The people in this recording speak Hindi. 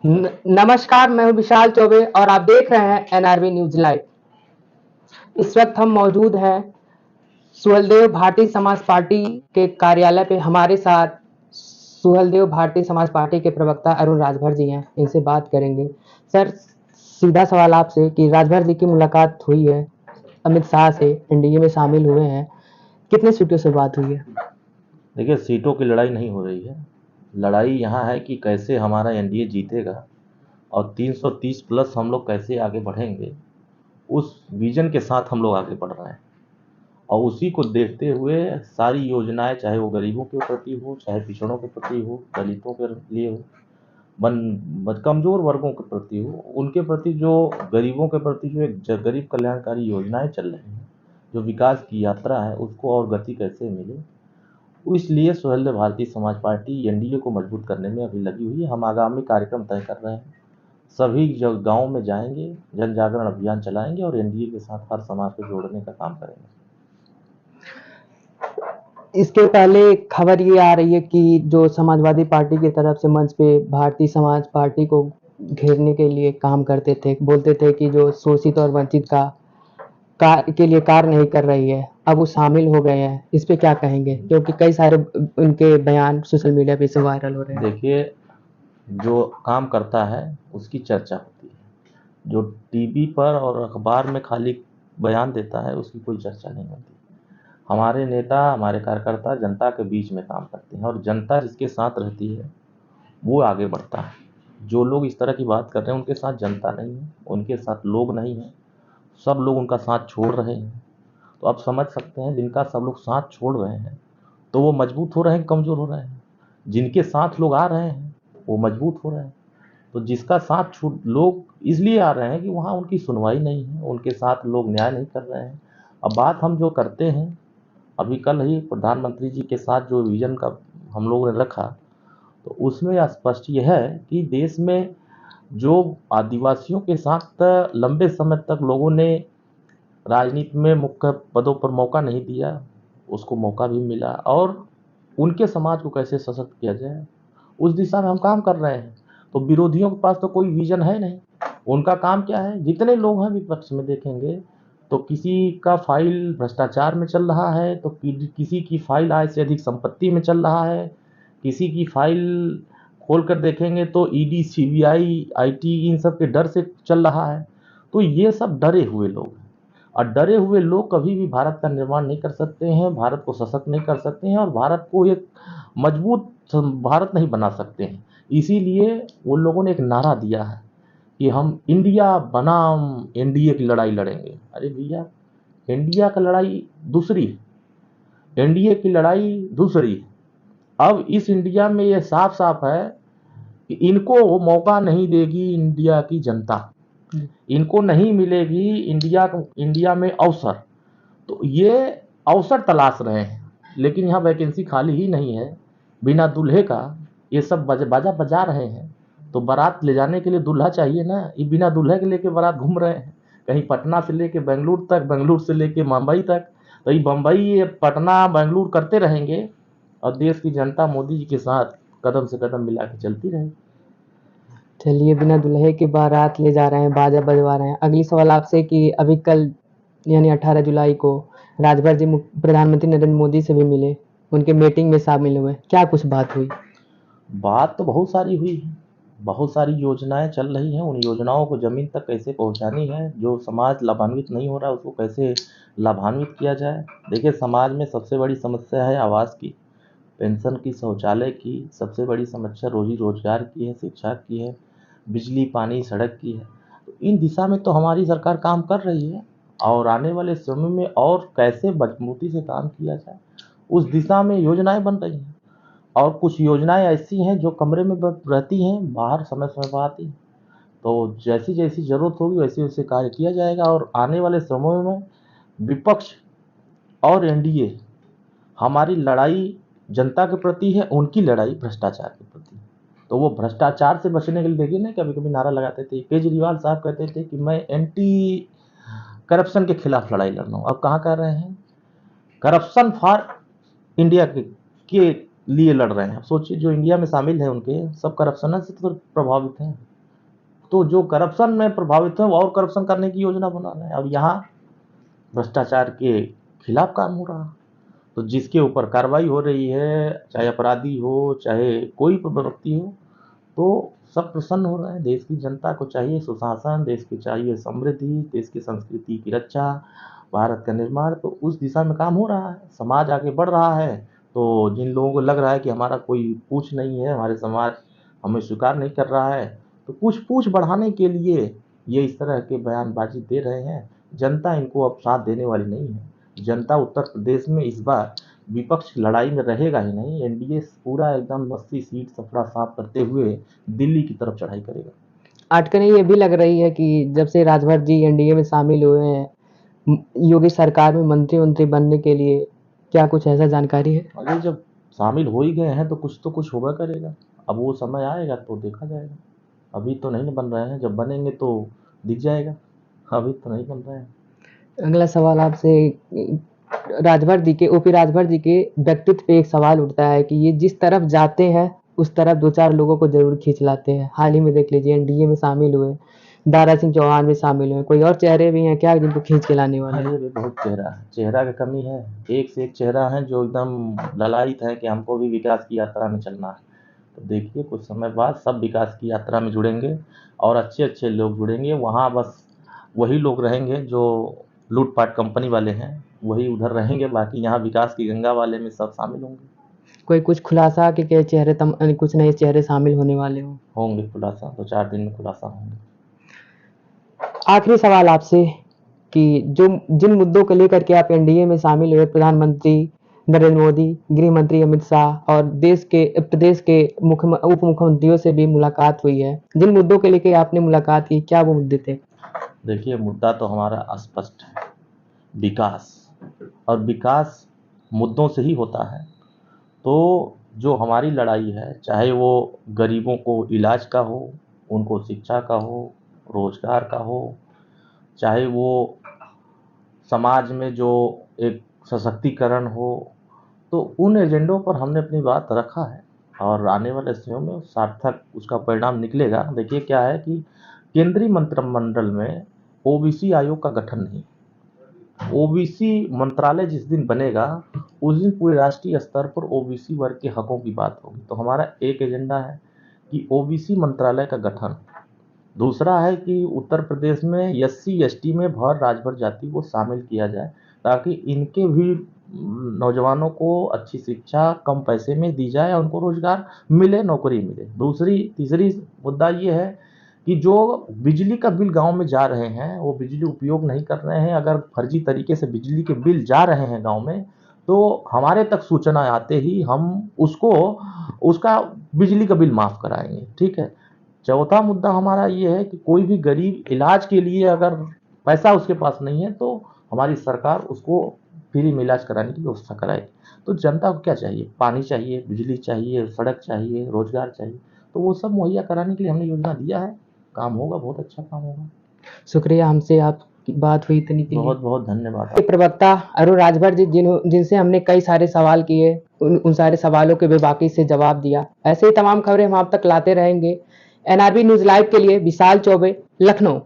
नमस्कार, मैं हूं विशाल चौबे और आप देख रहे हैं एनआरबी न्यूज लाइव। इस वक्त हम मौजूद हैं सुहेलदेव भारतीय समाज पार्टी के कार्यालय पे। हमारे साथ सुहेलदेव भारतीय समाज पार्टी के प्रवक्ता अरुण राजभर जी हैं, इनसे बात करेंगे। सर, सीधा सवाल आपसे कि राजभर जी की मुलाकात हुई है अमित शाह से, एनडीए में शामिल हुए हैं, कितने सीटों से बात हुई है? देखिए, सीटों की लड़ाई नहीं हो रही है। लड़ाई यहाँ है कि कैसे हमारा एनडीए जीतेगा और 330 प्लस हम लोग कैसे आगे बढ़ेंगे। उस विजन के साथ हम लोग आगे बढ़ रहे हैं और उसी को देखते हुए सारी योजनाएं, चाहे वो गरीबों के प्रति हो, चाहे पिछड़ों के प्रति हो, दलितों के लिए हो, कमजोर वर्गों के प्रति हो, उनके प्रति जो गरीबों के प्रति जो एक गरीब कल्याणकारी योजनाएं चल रही हैं, जो विकास की यात्रा है, उसको और गति कैसे मिले, इसलिए सुहेलदेव भारतीय समाज पार्टी एनडीए को मजबूत करने में अभी लगी हुई है। हम आगामी कार्यक्रम तय कर रहे हैं, सभी जो गाँव में जाएंगे, जन जागरण अभियान चलाएंगे और एनडीए के साथ हर समाज को जोड़ने का काम करेंगे। इसके पहले खबर ये आ रही है कि जो समाजवादी पार्टी की तरफ से मंच पे भारतीय समाज पार्टी को घेरने के लिए काम करते थे, बोलते थे कि जो शोषित और वंचित के लिए कार्य नहीं कर रही है, अब वो शामिल हो गए हैं। इस पे क्या कहेंगे, क्योंकि कई सारे उनके बयान सोशल मीडिया पे से वायरल हो रहे हैं। देखिए, जो काम करता है उसकी चर्चा होती है, जो टीवी पर और अखबार में खाली बयान देता है उसकी कोई चर्चा नहीं होती। हमारे नेता, हमारे कार्यकर्ता जनता के बीच में काम करते हैं और जनता जिसके साथ रहती है वो आगे बढ़ता है। जो लोग इस तरह की बात कर रहे हैं उनके साथ जनता नहीं है, उनके साथ लोग नहीं है, सब लोग उनका साथ छोड़ रहे हैं। तो आप समझ सकते हैं, जिनका सब लोग साथ छोड़ रहे हैं तो वो मजबूत हो रहे हैं, कमजोर हो रहे हैं। जिनके साथ लोग आ रहे हैं वो मजबूत हो रहे हैं। तो जिसका साथ छूट लोग इसलिए आ रहे हैं कि वहाँ उनकी सुनवाई नहीं है, उनके साथ लोग न्याय नहीं कर रहे हैं। अब बात हम जो करते हैं, अभी कल ही प्रधानमंत्री जी के साथ जो विजन का हम लोगों ने रखा, तो उसमें स्पष्ट यह है कि देश में जो आदिवासियों के साथ लंबे समय तक लोगों ने राजनीति में मुख्य पदों पर मौका नहीं दिया, उसको मौका भी मिला और उनके समाज को कैसे सशक्त किया जाए उस दिशा में हम काम कर रहे हैं। तो विरोधियों के पास तो कोई विजन है नहीं। उनका काम क्या है, जितने लोग हैं विपक्ष में देखेंगे तो किसी का फाइल भ्रष्टाचार में चल रहा है, तो किसी की फाइल आय से अधिक संपत्ति में चल रहा है, किसी की फाइल खोल कर देखेंगे तो ईडी, सीबीआई, आईटी इन सब के डर से चल रहा है। तो ये सब डरे हुए लोग हैं और डरे हुए लोग कभी भी भारत का निर्माण नहीं कर सकते हैं, भारत को सशक्त नहीं कर सकते हैं और भारत को एक मजबूत भारत नहीं बना सकते हैं। इसीलिए वो लोगों ने एक नारा दिया है कि हम इंडिया बनाम एनडीए की लड़ाई लड़ेंगे। अरे भैया, इंडिया की लड़ाई दूसरी है, एनडीए की लड़ाई दूसरी है। अब इस इंडिया में ये साफ साफ है कि इनको मौका नहीं देगी इंडिया की जनता, इनको नहीं मिलेगी इंडिया में अवसर। तो ये अवसर तलाश रहे हैं, लेकिन यहाँ वैकेंसी खाली ही नहीं है। बिना दूल्हे का ये सब बाजा बजा रहे हैं, तो बारात ले जाने के लिए दूल्हा चाहिए ना। ये बिना दूल्हे के लेके बारात घूम रहे हैं, कहीं पटना से लेके बेंगलुरु तक, बेंगलुरु से लेके मुंबई तक। तो ये बम्बई, पटना, बेंगलुरु करते रहेंगे और देश की जनता मोदी जी के साथ कदम से कदम मिला के चलती रहेगी। चलिए, बिना दुल्हे की बारात ले जा रहे हैं, बाजा बजवा रहे हैं। अगली सवाल आपसे कि अभी कल यानी 18 जुलाई को राजभर जी प्रधानमंत्री नरेंद्र मोदी से भी मिले, उनके मीटिंग में शामिल हुए, क्या कुछ बात हुई? बात तो बहुत सारी हुई है, बहुत सारी योजनाएं चल रही हैं। उन योजनाओं को ज़मीन तक कैसे पहुंचानी है, जो समाज लाभान्वित नहीं हो रहा उसको कैसे लाभान्वित किया जाए। देखिए, समाज में सबसे बड़ी समस्या है आवास की, पेंशन की, शौचालय की। सबसे बड़ी समस्या रोजी रोजगार की है, शिक्षा की है, बिजली, पानी, सड़क की है। तो इन दिशा में तो हमारी सरकार काम कर रही है और आने वाले समय में और कैसे मजबूती से काम किया जाए उस दिशा में योजनाएं बन रही हैं। और कुछ योजनाएं ऐसी हैं जो कमरे में रहती हैं, बाहर समय समय पर आती हैं। तो जैसी जैसी ज़रूरत होगी वैसे वैसे कार्य किया जाएगा और आने वाले समय में विपक्ष और एनडीए, हमारी लड़ाई जनता के प्रति है, उनकी लड़ाई भ्रष्टाचार के प्रति है। तो वो भ्रष्टाचार से बचने के लिए देखिए ना, कभी कभी नारा लगाते थे, केजरीवाल साहब कहते थे कि मैं एंटी करप्शन के खिलाफ लड़ाई लड़ रहा हूँ। अब कहाँ कर रहे हैं, करप्शन फॉर इंडिया के लिए लड़ रहे हैं। सोचिए, जो इंडिया में शामिल है उनके सब करप्शन से तो प्रभावित हैं। तो जो करप्शन में प्रभावित है वो और करप्शन करने की योजना बना रहे हैं। और यहाँ भ्रष्टाचार के खिलाफ काम हो रहा है, तो जिसके ऊपर कार्रवाई हो रही है, चाहे अपराधी हो चाहे कोई व्यक्ति हो, तो सब प्रसन्न हो रहे हैं। देश की जनता को चाहिए सुशासन, देश को चाहिए समृद्धि, देश की संस्कृति की रक्षा, भारत का निर्माण, तो उस दिशा में काम हो रहा है। समाज आगे बढ़ रहा है। तो जिन लोगों को लग रहा है कि हमारा कोई पूछ नहीं है, हमारे समाज हमें स्वीकार नहीं कर रहा है, तो कुछ पूछ बढ़ाने के लिए ये इस तरह के बयानबाजी दे रहे हैं। जनता इनको अब साथ देने वाली नहीं है। जनता उत्तर प्रदेश में इस बार विपक्ष लड़ाई में रहेगा ही नहीं। एनडीए पूरा एकदम 80 सीट सफरा साफ करते हुए दिल्ली की तरफ चढ़ाई करेगा। अटकलें ये भी लग रही है कि जब से राजभर जी एनडीए में शामिल हुए हैं, योगी सरकार में मंत्री बनने के लिए, क्या कुछ ऐसा जानकारी है? अरे जब शामिल हो ही गए हैं तो कुछ होगा करेगा। अब वो समय आएगा तो देखा जाएगा। अभी तो नहीं बन रहे हैं, जब बनेंगे तो दिख जाएगा। अभी तो नहीं बन रहे हैं। अगला सवाल आपसे, ओपी राजभर जी के व्यक्तित्व पे एक सवाल उठता है कि ये जिस तरफ जाते हैं उस तरफ 2-4 लोगों को जरूर खींच लाते हैं। हाल ही में देख लीजिए एनडीए में शामिल हुए, दारा सिंह चौहान में शामिल हुए, कोई और चेहरे भी हैं क्या जिनको खींच के लाने वाले हैं? अरे बहुत चेहरा की कमी है। एक से एक चेहरा है जो एकदम ललायित है कि हमको भी विकास की यात्रा में चलना है। तो देखिए कुछ समय बाद सब विकास की यात्रा में जुड़ेंगे और अच्छे लोग जुड़ेंगे। वहाँ बस वही लोग रहेंगे जो लूटपाट कंपनी वाले हैं, वही उधर रहेंगे। बाकी यहाँ विकास की गंगा वाले में सब शामिल होंगे। कोई कुछ खुलासा कि क्या चेहरे कुछ नए चेहरे शामिल होने वाले होंगे खुलासा, 2-4 दिन में खुलासा होंगे। आखिरी सवाल आपसे कि जिन मुद्दों को लेकर के आप एनडीए में शामिल हुए, प्रधानमंत्री नरेंद्र मोदी, गृह मंत्री अमित शाह और प्रदेश के उप मुख्यमंत्रियों से भी मुलाकात हुई है, जिन मुद्दों के लेकर आपने मुलाकात की, क्या वो मुद्दे थे? देखिए मुद्दा तो हमारा स्पष्ट है, विकास। और विकास मुद्दों से ही होता है। तो जो हमारी लड़ाई है, चाहे वो गरीबों को इलाज का हो, उनको शिक्षा का हो, रोजगार का हो, चाहे वो समाज में जो एक सशक्तिकरण हो, तो उन एजेंडों पर हमने अपनी बात रखा है और आने वाले समय में सार्थक उसका परिणाम निकलेगा। देखिए क्या है कि केंद्रीय मंत्रिमंडल में ओबीसी आयोग का गठन नहीं, ओबीसी मंत्रालय जिस दिन बनेगा उस दिन पूरे राष्ट्रीय स्तर पर ओबीसी वर्ग के हकों की बात होगी। तो हमारा एक एजेंडा है कि ओबीसी मंत्रालय का गठन। दूसरा है कि उत्तर प्रदेश में एससी एसटी में भर राजभर जाति को शामिल किया जाए ताकि इनके भी नौजवानों को अच्छी शिक्षा कम पैसे में दी जाए, उनको रोजगार मिले, नौकरी मिले। तीसरी मुद्दा ये है कि जो बिजली का बिल गांव में जा रहे हैं वो बिजली उपयोग नहीं कर रहे हैं। अगर फर्जी तरीके से बिजली के बिल जा रहे हैं गांव में तो हमारे तक सूचना आते ही हम उसका बिजली का बिल माफ़ कराएंगे। ठीक है। चौथा मुद्दा हमारा ये है कि कोई भी गरीब इलाज के लिए अगर पैसा उसके पास नहीं है तो हमारी सरकार उसको फ्री में इलाज कराने की व्यवस्था कराएगी। तो जनता को क्या चाहिए? पानी चाहिए, बिजली चाहिए, सड़क चाहिए, रोजगार चाहिए। तो वो सब मुहैया कराने के लिए हमने योजना दिया है। काम होगा, बहुत अच्छा काम होगा। शुक्रिया, हमसे आपकी बात हुई इतनी के लिए। बहुत बहुत धन्यवाद। प्रवक्ता अरुण राजभर जी जिनसे हमने कई सारे सवाल किए, उन सारे सवालों के बेबाकी से जवाब दिया। ऐसे ही तमाम खबरें हम आप तक लाते रहेंगे। एनआरबी न्यूज लाइव के लिए विशाल चौबे, लखनऊ।